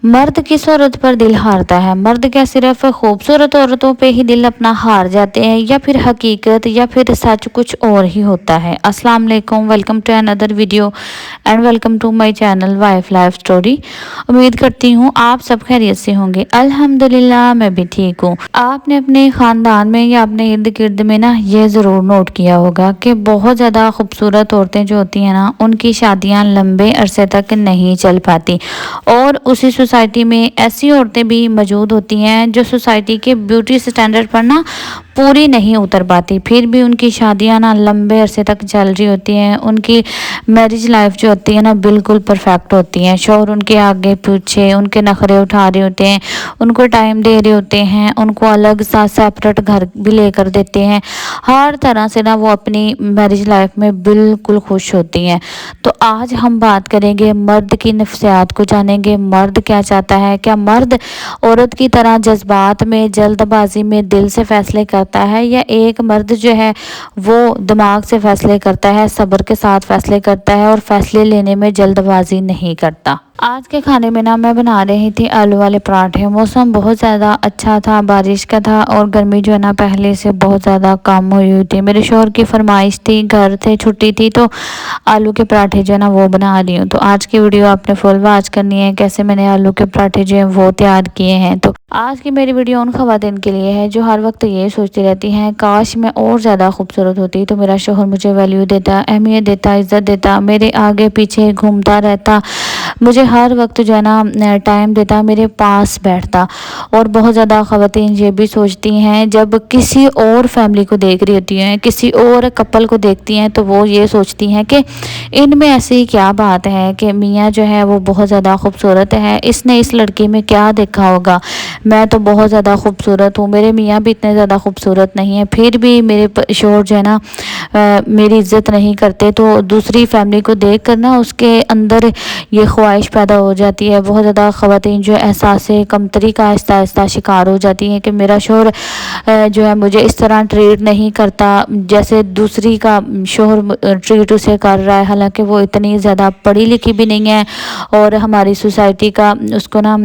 मर्द किस औरत पर दिल हारता है? मर्द क्या सिर्फ खूबसूरत औरतों पे ही दिल अपना हार जाते हैं, या फिर हकीकत या फिर सच कुछ और ही होता है? अस्सलाम वालेकुम, welcome to another video and welcome to my channel wife life story. उम्मीद करती हूँ आप सब खैरियत से होंगे। अल्हम्दुलिल्लाह मैं भी ठीक हूँ। आपने अपने ख़ानदान में या अपने इर्द गिर्द में ना ये ज़रूर नोट किया होगा कि बहुत ज़्यादा खूबसूरत औरतें जो होती हैं ना, उनकी शादियाँ लंबे अरसे तक नहीं चल पाती। और उसी सोसाइटी में ऐसी औरतें भी मौजूद होती हैं जो सोसाइटी के ब्यूटी स्टैंडर्ड पर ना पूरी नहीं उतर पाती, फिर भी उनकी शादियां ना लंबे अरसे तक चल रही होती हैं। उनकी मैरिज लाइफ जो होती है ना बिल्कुल परफेक्ट होती है। शौहर उनके आगे पीछे उनके नखरे उठा रहे होते हैं, उनको टाइम दे रहे होते हैं, उनको अलग सा सेपरेट घर भी लेकर देते हैं। हर तरह से ना वो अपनी मैरिज लाइफ में बिल्कुल खुश होती हैं। तो आज हम बात करेंगे मर्द की नफ्सियात को, जानेंगे मर्द क्या चाहता है। क्या मर्द औरत की तरह जज्बात में जल्दबाजी में दिल से फैसले करता है, या एक मर्द जो है वो दिमाग से फैसले करता है, सब्र के साथ फैसले करता है और फैसले लेने में जल्दबाजी नहीं करता? आज के खाने में ना मैं बना रही थी आलू वाले पराठे। मौसम बहुत ज़्यादा अच्छा था, बारिश का था, और गर्मी जो है ना पहले से बहुत ज़्यादा कम हुई थी। मेरे शौहर की फरमाइश थी, घर थे, छुट्टी थी, तो आलू के पराठे जो है ना वो बना रही हूँ। तो आज की वीडियो आपने फुल वॉच करनी है, कैसे मैंने आलू के पराठे जो है वो तैयार किए हैं। तो आज की मेरी वीडियो उन खवातीन के लिए है जो हर वक्त ये सोचती रहती हैं काश मैं और ज़्यादा खूबसूरत होती तो मेरा शौहर मुझे वैल्यू देता, अहमियत देता, इज़्ज़त देता, मेरे आगे पीछे घूमता रहता, मुझे हर वक्त जो है ना टाइम देता, मेरे पास बैठता। और बहुत ज़्यादा ख़वातीन ये भी सोचती हैं जब किसी और फैमिली को देख रही होती हैं, किसी और कपल को देखती हैं, तो वो ये सोचती हैं कि इनमें ऐसी क्या बात है कि मियाँ जो है वो बहुत ज़्यादा खूबसूरत है, इसने इस लड़की में क्या देखा होगा। मैं तो बहुत ज़्यादा खूबसूरत हूँ, मेरे मियाँ भी इतने ज़्यादा खूबसूरत नहीं है, फिर भी मेरे शौहर जो है ना मेरी इज़्ज़त नहीं करते। तो दूसरी फैमिली को देख कर ना उसके अंदर ये ख्वाहिश पैदा हो जाती है। बहुत ज़्यादा ख़वातीन जो एहसास कमतरी का आहिस्ता आहिस्ता शिकार हो जाती हैं कि मेरा शौहर जो है मुझे इस तरह ट्रीट नहीं करता जैसे दूसरी का शौहर ट्रीट उसे कर रहा है, हालांकि वो इतनी ज़्यादा पढ़ी लिखी भी नहीं है और हमारी सोसाइटी का उसको ना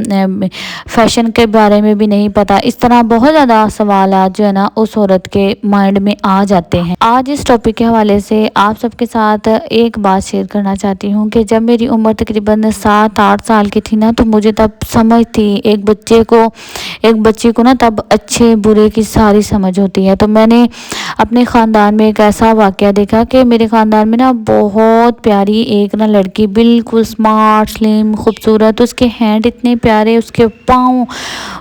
फैशन के बारे में भी नहीं पता। इस तरह बहुत ज़्यादा सवाल जो है ना उस औरत के माइंड में आ जाते हैं। आज इस टॉपिक के हवाले से आप सबके साथ एक बात शेयर करना चाहती हूँ कि जब मेरी उम्र तकरीबन 7-8 साल की थी ना, तो मुझे तब समझ थी। एक बच्चे को ना तब अच्छे बुरे की सारी समझ होती है। तो मैंने अपने ख़ानदान में एक ऐसा वाक़या देखा कि मेरे ख़ानदान में ना बहुत प्यारी एक ना लड़की, बिल्कुल स्मार्ट, स्लिम, खूबसूरत, उसके हैंड इतने प्यारे, उसके पाँव,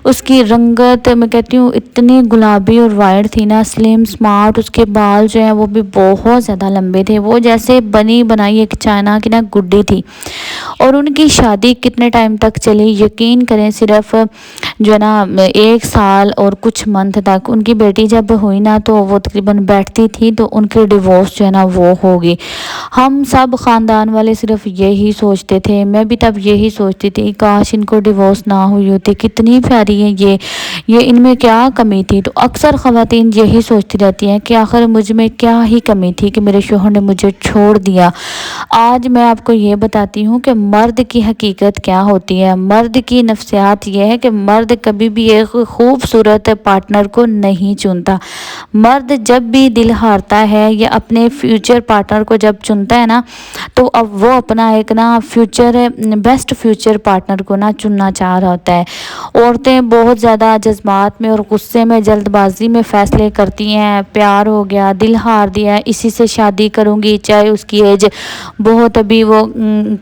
उसकी रंगत मैं कहती हूँ इतनी गुलाबी और वाइट थी ना, स्लिम स्मार्ट। उसके बाल जो है वो भी बहुत ज़्यादा लंबे थे, वो जैसे बनी बनाई एक चाइना की ना गुड्डी थी। और उनकी शादी कितने टाइम तक चली यकीन करें, सिर्फ जो है ना 1 साल और कुछ मंथ तक। उनकी बेटी जब हुई ना तो वो तकरीबन बैठती थी तो उनकी डिवोर्स जो है ना वो होगी। हम सब ख़ानदान वाले सिर्फ यही सोचते थे, मैं भी तब यही सोचती थी काश इनको डिवोर्स ना हुई होती, कितनी प्यारी है ये इनमें क्या कमी थी। तो अक्सर ख़वातीन यही सोचती रहती हैं कि आखिर मुझ में क्या ही कमी थी कि मेरे शौहर ने मुझे छोड़ दिया। आज मैं आपको ये बताती हूँ कि मर्द की हकीकत क्या होती है। मर्द की नफ्सियात ये है कि मर्द कभी भी एक खूबसूरत पार्टनर को नहीं चुनता। मर्द जब भी दिल हारता है या अपने फ्यूचर पार्टनर को जब चुनता है ना, तो अब वो अपना एक ना बेस्ट फ्यूचर पार्टनर को ना चुनना चाह रहा होता है। औरतें बहुत ज़्यादा जज्बात में और गुस्से में जल्दबाजी में फ़ैसले करती हैं, प्यार हो गया, दिल हार दिया, इसी से शादी करूँगी, चाहे उसकी एज बहुत अभी वो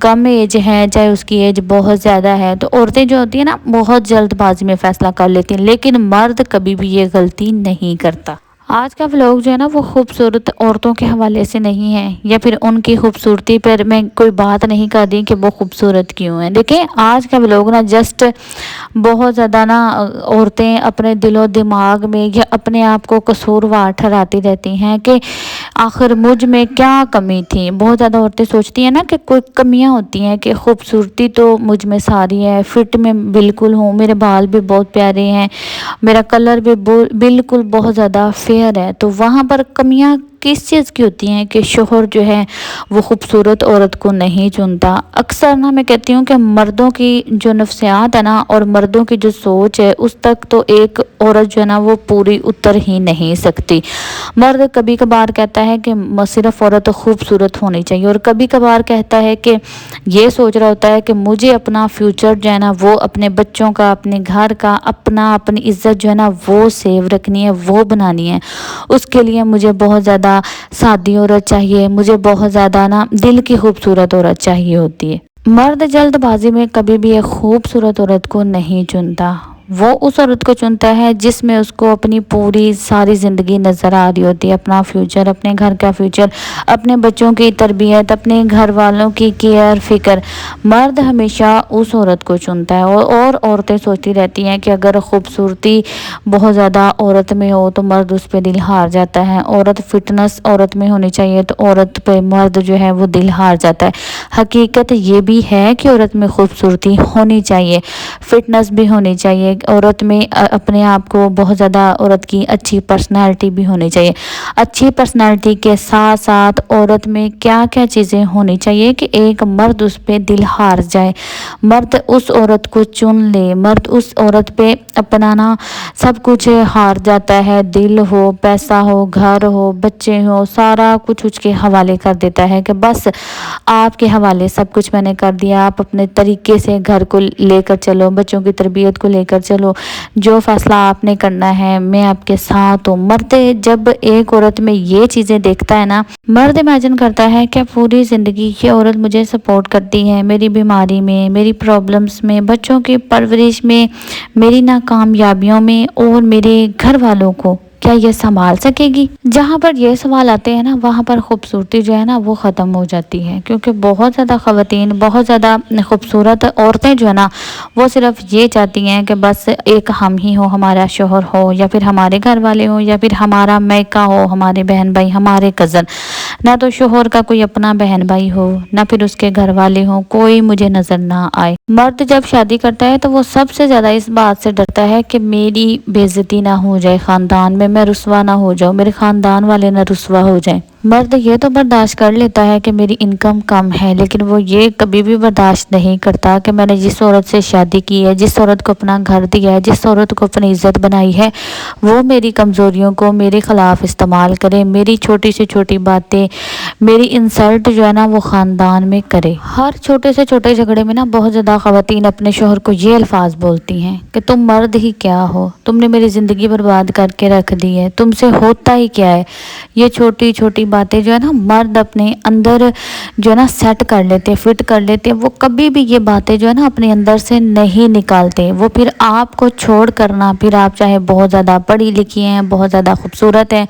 कम एज है, चाहे उसकी एज बहुत ज़्यादा है। तो औरतें जो होती हैं ना बहुत जल्दबाजी में फ़ैसला कर लेती हैं, लेकिन मर्द कभी भी ये गलती नहीं करता। आज का व्लॉग जो है ना वो खूबसूरत औरतों के हवाले से नहीं है, या फिर उनकी खूबसूरती पर मैं कोई बात नहीं कर रही कि वो खूबसूरत क्यों है। देखिए आज का व्लॉग ना जस्ट बहुत ज़्यादा ना औरतें अपने दिलो दिमाग में या अपने आप को कसूरवार ठहराती रहती हैं कि आखिर मुझ में क्या कमी थी। बहुत ज़्यादा औरतें सोचती हैं ना कि कोई कमियां होती हैं, कि खूबसूरती तो मुझ में सारी है, फिट में बिल्कुल हूँ, मेरे बाल भी बहुत प्यारे हैं, मेरा कलर भी बिल्कुल बहुत ज़्यादा फेयर है। तो वहाँ पर कमियां किस चीज़ की होती हैं कि शोहर जो है वो खूबसूरत औरत को नहीं चुनता। अक्सर ना मैं कहती हूँ कि मर्दों की जो नफ्सियात है ना और मर्दों की जो सोच है उस तक तो एक औरत जो है ना वो पूरी उतर ही नहीं सकती। मर्द कभी कभार कहता है कि सिर्फ औरत खूबसूरत होनी चाहिए, और कभी कभार कहता है कि ये सोच रहा होता है कि मुझे अपना फ्यूचर जो है ना वो अपने बच्चों का, अपने घर का, अपनी इज्जत जो है ना वो सेव रखनी है, वो बनानी है। उसके लिए मुझे बहुत ज़्यादा सादी औरत चाहिए, मुझे बहुत ज़्यादा ना दिल की खूबसूरत औरत चाहिए होती है। मर्द जल्दबाजी में कभी भी एक खूबसूरत औरत को नहीं चुनता। वो उस औरत को चुनता है जिसमें उसको अपनी पूरी सारी ज़िंदगी नज़र आ रही होती है, अपना फ्यूचर, अपने घर का फ्यूचर, अपने बच्चों की तरबियत, अपने घर वालों की केयर फिक्र। मर्द हमेशा उस औरत को चुनता है। और औरतें सोचती रहती हैं कि अगर खूबसूरती बहुत ज़्यादा औरत में हो तो मर्द उस पर दिल हार जाता है, औरत फिटनेस औरत में होनी चाहिए तो औरत पे मर्द जो है वो दिल हार जाता है। हकीकत ये भी है कि औरत में खूबसूरती होनी चाहिए, फिटनेस भी होनी चाहिए, औरत में अपने आप को बहुत ज़्यादा औरत की अच्छी पर्सनालिटी भी होनी चाहिए। अच्छी पर्सनालिटी के साथ साथ औरत में क्या क्या चीज़ें होनी चाहिए कि एक मर्द उस पर दिल हार जाए, मर्द उस औरत को चुन ले, मर्द उस औरत पे अपना ना सब कुछ हार जाता है, दिल हो, पैसा हो, घर हो, बच्चे हो, सारा कुछ उसके हवाले कर देता है कि बस आपके हवाले सब कुछ मैंने कर दिया, आप अपने तरीके से घर को लेकर चलो, बच्चों की तरबियत को लेकर चलो, जो फैसला आपने करना है मैं आपके साथ हूँ। मर्द जब एक औरत में ये चीज़ें देखता है ना, मर्द इमेजिन करता है कि पूरी ज़िंदगी ये औरत मुझे सपोर्ट करती है, मेरी बीमारी में, मेरी प्रॉब्लम्स में, बच्चों की परवरिश में, मेरी नाकामयाबियों में, और मेरे घर वालों को क्या ये संभाल सकेगी। जहाँ पर ये सवाल आते हैं ना वहाँ पर खूबसूरती जो है ना वो ख़त्म हो जाती है, क्योंकि बहुत ज़्यादा ख़वातीन, बहुत ज़्यादा खूबसूरत औरतें जो है ना वो सिर्फ ये चाहती हैं कि बस एक हम ही हो, हमारा शोहर हो, या फिर हमारे घर वाले हो, या फिर हमारा मैका हो, हमारे बहन भाई, हमारे कज़न। ना तो शोहर का कोई अपना बहन भाई हो, ना फिर उसके घर वाले हो, कोई मुझे नज़र ना आए। मर्द जब शादी करता है तो वो सबसे ज़्यादा इस बात से डरता है कि मेरी बेइज्जती ना हो जाए ख़ानदान में, मैं रुस्वा ना हो जाऊँ, मेरे ख़ानदान वाले ना रुस्वा हो जाएं। मर्द ये तो बर्दाश्त कर लेता है कि मेरी इनकम कम है, लेकिन वो ये कभी भी बर्दाश्त नहीं करता कि मैंने जिस औरत से शादी की है, जिस औरत को अपना घर दिया है, जिस औरत को अपनी इज्जत बनाई है, वो मेरी कमज़ोरियों को मेरे ख़िलाफ़ इस्तेमाल करे, मेरी छोटी से छोटी बातें, मेरी इंसल्ट जो है ना वो ख़ानदान में करे। हर छोटे से छोटे झगड़े में ना बहुत ज़्यादा ख़वातीन अपने शोहर को ये अल्फाज बोलती हैं कि तुम मर्द ही क्या हो, तुमने मेरी ज़िंदगी बर्बाद करके रख दी है, तुमसे होता ही क्या है। ये छोटी छोटी बातें जो है ना मर्द अपने अंदर जो है ना सेट कर लेते हैं, फिट कर लेते हैं। वो कभी भी ये बातें जो है ना अपने अंदर से नहीं निकालते। वो फिर आपको छोड़ करना, फिर आप चाहे बहुत ज़्यादा पढ़ी लिखी हैं, बहुत ज़्यादा खूबसूरत हैं,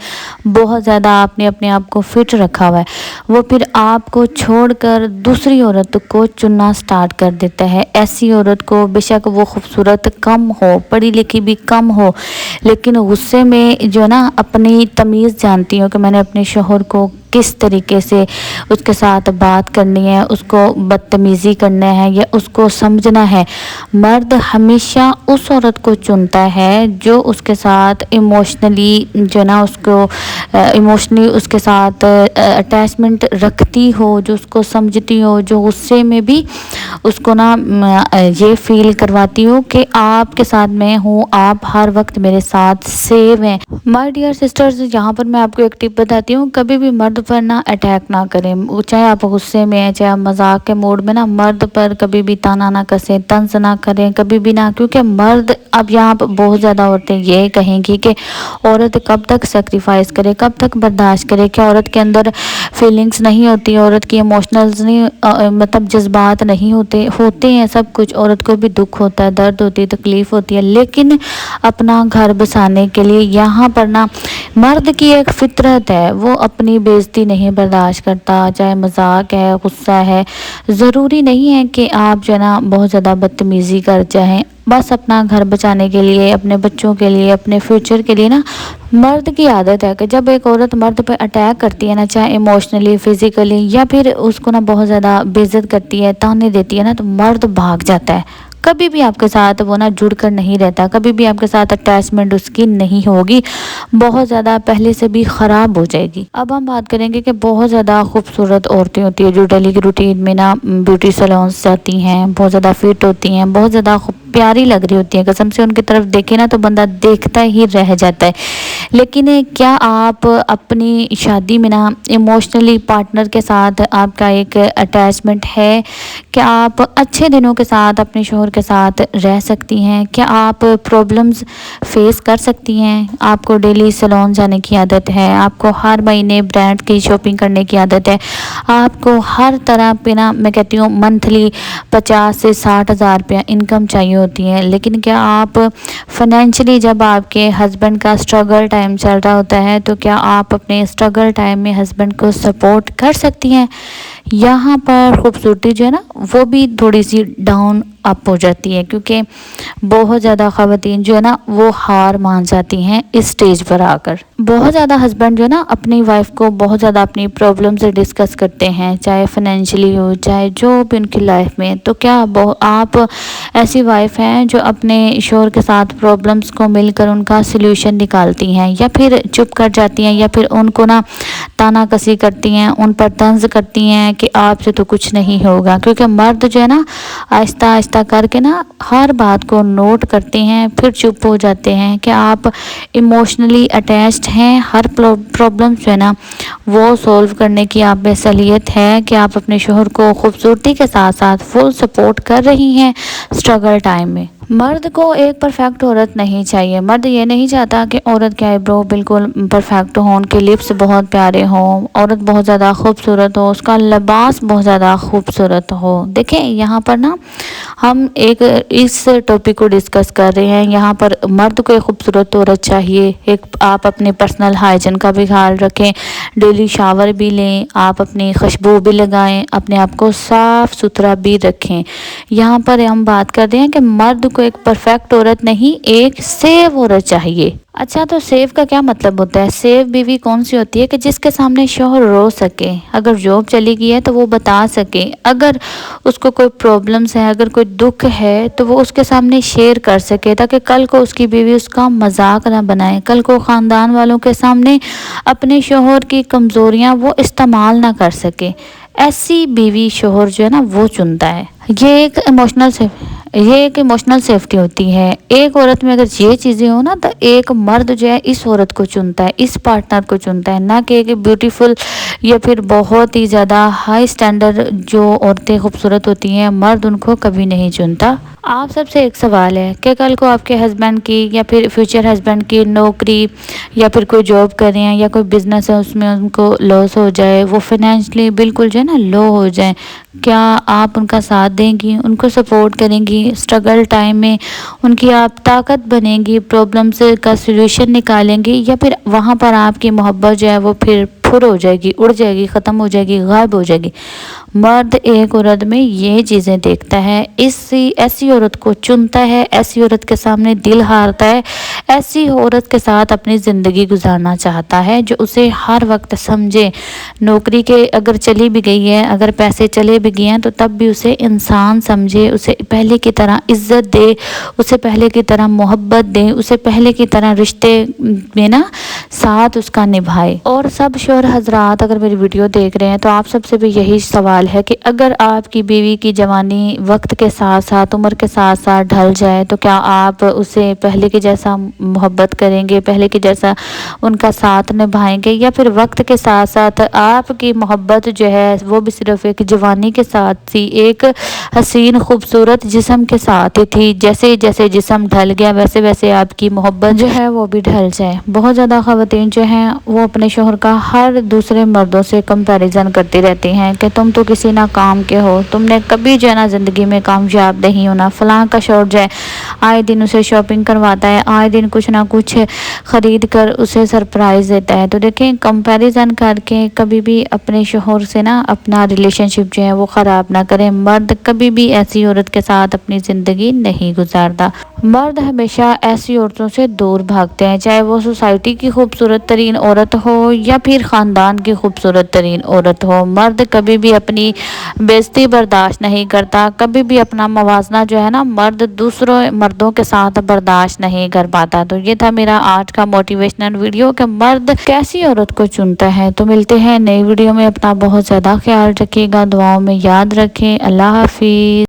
बहुत ज़्यादा आपने अपने आप को फिट रखा हुआ है, वो फिर आपको छोड़कर दूसरी औरत को चुनना स्टार्ट कर देता है। ऐसी औरत को बेशक वो खूबसूरत कम हो, पढ़ी लिखी भी कम हो, लेकिन गुस्से में जो है ना अपनी तमीज़ जानती हो कि मैंने अपने शोहर को किस तरीके से उसके साथ बात करनी है, उसको बदतमीज़ी करना है या उसको समझना है। मर्द हमेशा उस औरत को चुनता है जो उसके साथ इमोशनली जो ना उसको इमोशनली उसके साथ अटैचमेंट रखती हो, जो उसको समझती हो, जो गुस्से में भी उसको ना ये फील करवाती हो कि आपके साथ मैं हूँ, आप हर वक्त मेरे साथ सेव हैं। माय डियर सिस्टर्स, यहाँ पर मैं आपको एक टिप बताती हूँ, कभी भी मर्द पर ना अटैक ना करें, चाहे आप गुस्से में हैं, चाहे आप मजाक के मूड में, ना मर्द पर कभी भी ताना ना कसें, तंज ना करें, कभी भी ना। क्योंकि मर्द, अब यहाँ पर बहुत ज़्यादा औरतें ये कहेंगी कि औरत कब तक सेक्रीफाइस करे, कब तक बर्दाश्त करे, क्या औरत के अंदर फीलिंग्स नहीं होती, औरत की इमोशनल्स नहीं मतलब जज्बात नहीं होते हैं सब कुछ। औरत को भी दुख होता है, दर्द होती है, तकलीफ़ होती है, लेकिन अपना घर बसाने के लिए यहाँ पर ना मर्द की एक फितरत है, वो अपनी बेइज्जती नहीं बर्दाश्त करता, चाहे मजाक है, गुस्सा है। ज़रूरी नहीं है कि आप जो है ना बहुत ज़्यादा बदतमीज़ी कर चाहें, बस अपना घर बचाने के लिए, अपने बच्चों के लिए, अपने फ्यूचर के लिए ना मर्द की आदत है कि जब एक औरत मर्द पे अटैक करती है ना, चाहे इमोशनली, फिज़िकली, या फिर उसको ना बहुत ज़्यादा बेइज्जत करती है, ताने देती है ना, तो मर्द भाग जाता है, कभी भी आपके साथ वो ना जुड़ कर नहीं रहता, कभी भी आपके साथ अटैचमेंट उसकी नहीं होगी, बहुत ज़्यादा पहले से भी ख़राब हो जाएगी। अब हम बात करेंगे कि बहुत ज़्यादा खूबसूरत औरतें होती हैं जो डेली की रूटीन में ना ब्यूटी सैलून्स जाती हैं, बहुत ज़्यादा फिट होती हैं, बहुत ज़्यादा प्यारी लग रही होती है, कसम से उनकी तरफ देखे ना तो बंदा देखता ही रह जाता है। लेकिन क्या आप अपनी शादी में ना इमोशनली पार्टनर के साथ आपका एक अटैचमेंट है? क्या आप अच्छे दिनों के साथ अपने शौहर के साथ रह सकती हैं? क्या आप प्रॉब्लम्स फेस कर सकती हैं? आपको डेली सैलून जाने की आदत है, आपको हर महीने ब्रांड की शॉपिंग करने की आदत है, आपको हर तरह पे ना मैं कहती हूँ मंथली 50 से 60 हज़ार रुपया इनकम चाहिए होती है, लेकिन क्या आप फाइनेंशियली जब आपके हस्बैंड का स्ट्रगल टाइम चल रहा होता है तो क्या आप अपने स्ट्रगल टाइम में हस्बैंड को सपोर्ट कर सकती हैं? यहाँ पर खूबसूरती जो है ना वो भी थोड़ी सी डाउन अप हो जाती है, क्योंकि बहुत ज़्यादा ख़वातीन जो है ना वो हार मान जाती हैं इस स्टेज पर आकर। बहुत ज़्यादा हस्बैंड जो है ना अपनी वाइफ को बहुत ज़्यादा अपनी प्रॉब्लम से डिस्कस करते हैं, चाहे फाइनेंशियली हो चाहे जो भी उनकी लाइफ में। तो क्या आप ऐसी वाइफ हैं जो अपने शौहर के साथ प्रॉब्लम्स को मिलकर उनका सल्यूशन निकालती हैं, या फिर चुप कर जाती हैं, या फिर उनको ना ताना कसी करती हैं, उन पर तंज करती हैं कि आपसे तो कुछ नहीं होगा? क्योंकि मर्द जो है ना आहिस्ता आहिस्ता करके ना हर बात को नोट करते हैं, फिर चुप हो जाते हैं। कि आप इमोशनली अटैच्ड हैं, हर प्रॉब्लम जो है ना वो सॉल्व करने की आप में सलीयत है, कि आप अपने शौहर को खूबसूरती के साथ साथ फुल सपोर्ट कर रही हैं स्ट्रगल टाइम में। मर्द को एक परफेक्ट औरत नहीं चाहिए। मर्द ये नहीं चाहता कि औरत के आईब्रो बिल्कुल परफेक्ट हों, उनके लिप्स बहुत प्यारे हों, औरत बहुत ज़्यादा खूबसूरत हो, उसका लिबास बहुत ज़्यादा खूबसूरत हो। देखें यहाँ पर ना हम एक इस टॉपिक को डिस्कस कर रहे हैं। यहाँ पर मर्द को एक खूबसूरत औरत चाहिए, एक आप अपने पर्सनल हाइजीन का भी ख्याल रखें, डेली शावर भी लें, आप अपनी खुशबू भी लगाएं, अपने आप को साफ़ सुथरा भी रखें। यहाँ पर हम बात कर रहे हैं कि मर्द को एक परफेक्ट औरत नहीं, एक सेव औरत चाहिए। अच्छा, तो सेव का क्या मतलब होता है? सेव बीवी कौन सी होती है कि जिसके सामने शौहर रो सके, अगर जॉब चली गई है तो वो बता सके, अगर उसको कोई प्रॉब्लम्स है, अगर कोई दुख है तो वो उसके सामने शेयर कर सके, ताकि कल को उसकी बीवी उसका मजाक ना बनाए, कल को ख़ानदान वालों के सामने अपने शौहर की कमज़ोरियाँ वो इस्तेमाल ना कर सके। ऐसी बीवी शौहर जो है ना वो चुनता है। ये एक इमोशनल सेफ्टी होती है। एक औरत में अगर ये चीज़ें हो ना तो एक मर्द जो है इस औरत को चुनता है, इस पार्टनर को चुनता है, ना कि एक ब्यूटीफुल या फिर बहुत ही ज़्यादा हाई स्टैंडर्ड जो औरतें खूबसूरत होती हैं मर्द उनको कभी नहीं चुनता। आप सबसे एक सवाल है कि कल को आपके हस्बैंड की या फिर फ्यूचर हस्बैंड की नौकरी या फिर कोई जॉब कर रहे हैं या कोई बिजनेस है उसमें उनको लॉस हो जाए, वो फाइनेंशियली बिल्कुल जो है ना लो हो जाए, क्या आप उनका साथ देंगी, उनको सपोर्ट करेंगी? स्ट्रगल टाइम में उनकी आप ताकत बनेंगी, प्रॉब्लम्स का सलूशन निकालेंगी, या फिर वहाँ पर आपकी मोहब्बत जो है वो फिर फुर हो जाएगी, उड़ जाएगी, ख़त्म हो जाएगी, गायब हो जाएगी? मर्द एक औरत में ये चीज़ें देखता है, ऐसी औरत को चुनता है, ऐसी औरत के सामने दिल हारता है, ऐसी औरत के साथ अपनी ज़िंदगी गुजारना चाहता है जो उसे हर वक्त समझे। नौकरी के अगर चली भी गई है, अगर पैसे चले भी गए हैं तो तब भी उसे इंसान समझे, उसे पहले की तरह इज्जत दे, उसे पहले की तरह मोहब्बत दे, उसे पहले की तरह रिश्ते में ना साथ उसका निभाए। और सब शौहर हजरात अगर मेरी वीडियो देख रहे हैं तो आप सबसे भी यही सवाल है कि अगर आपकी बीवी की जवानी वक्त के साथ साथ उम्र के साथ साथ ढल जाए तो क्या आप उसे पहले के जैसा मोहब्बत करेंगे, पहले के जैसा उनका साथ निभाएंगे, या फिर वक्त के साथ साथ आपकी मोहब्बत जो है वो भी सिर्फ एक जवानी के साथ थी, एक हसीन खूबसूरत जिस्म के साथ थी, जैसे जैसे जिस्म ढल गया वैसे वैसे आपकी मोहब्बत जो है वो भी ढल जाए? बहुत ज़्यादा ख़वातीन जो हैं वो अपने शौहर का हर दूसरे मर्दों से कंपैरिजन करती रहती हैं कि तुम तो किसी ना काम के हो, तुमने कभी जो है ना ज़िंदगी में कामयाब नहीं होना, फ़लाँ का शौहर जो है آئے دن اسے شاپنگ کرواتا ہے، آئے دن کچھ نہ کچھ خرید کر اسے سرپرائز دیتا ہے۔ تو دیکھیں کمپیریزن کر کے کبھی بھی اپنے شوہر سے نا اپنا ریلیشن شپ جو ہے وہ خراب نہ کریں۔ مرد کبھی بھی ایسی عورت کے ساتھ اپنی زندگی نہیں گزارتا۔ مرد ہمیشہ ایسی عورتوں سے دور بھاگتے ہیں، چاہے وہ سوسائٹی کی خوبصورت ترین عورت ہو یا پھر خاندان کی خوبصورت ترین عورت ہو۔ مرد کبھی بھی اپنی بےعزتی برداشت نہیں کرتا، کبھی بھی اپنا موازنہ جو ہے نا مرد دوسروں مردوں کے ساتھ برداشت نہیں کر پاتا۔ تو یہ تھا میرا آج کا موٹیویشنل ویڈیو کہ مرد کیسی عورت کو چنتا ہے۔ تو ملتے ہیں نئی ویڈیو میں، اپنا بہت زیادہ خیال رکھیے گا، دعاؤں میں یاد رکھیں۔ اللہ حافظ۔